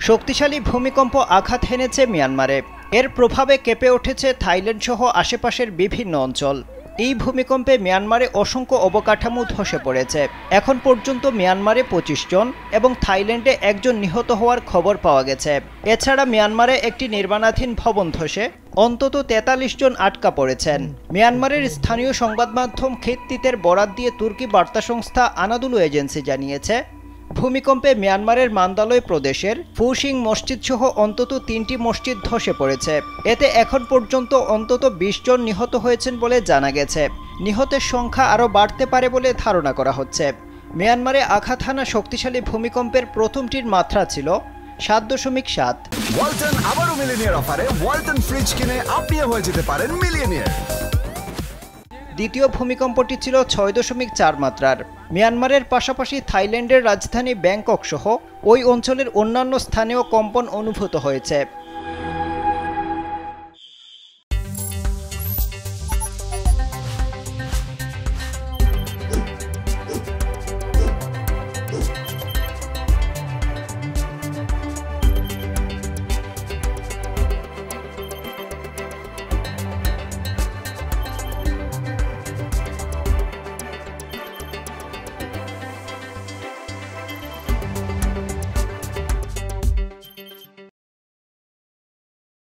শক্তিশালী ভূমিকম্প আঘাত হেনেছে মিয়ানমারে। এর প্রভাবে কেঁপে উঠেছে থাইল্যান্ড সহ আশেপাশের বিভিন্ন অঞ্চল। এই ভূমিকম্পে মিয়ানমারে অসংখ্য অবকাঠামো ধসে পড়েছে। এখন পর্যন্ত মিয়ানমারে 25 জন এবং থাইল্যান্ডে একজন নিহত হওয়ার খবর পাওয়া গেছে। এছাড়া মিয়ানমারে একটি নির্মাণাধীন ভবন ধসে অন্তত 43 জন আটকা পড়েছেন। মিয়ানমারের স্থানীয় সংবাদ মাধ্যম খিত্তিতের বরাত দিয়ে তুর্কি বার্তা সংস্থা আনাদুলু এজেন্সি জানিয়েছে, ভূমিকম্পে মিয়ানমারের মান্দালয় প্রদেশের ফুসিং মসজিদ সহ অন্তত 3টি মসজিদ ধসে পড়েছে। এতে এখন পর্যন্ত অন্তত 20 জন নিহত হয়েছেন বলে জানা গেছে। নিহতের সংখ্যা আরও বাড়তে পারে বলে ধারণা করা হচ্ছে। মিয়ানমারে আঘাত হানা শক্তিশালী ভূমিকম্পের প্রথমটির মাত্রা ছিল 7.7। ওয়ালটন আবারও মিলিয়নিয়ার অফারে ওয়ালটন ফ্রিজ কিনে আপনিও হয়ে যেতে পারেন মিলিয়নিয়ার। দ্বিতীয় ভূমিকম্পটি ছিল 6.4 মাত্রার। মিয়ানমারের পাশাপাশি থাইল্যান্ডের রাজধানী ব্যাংকক সহ ওই অঞ্চলের অন্যান্য স্থানেও কম্পন অনুভূত হয়েছে।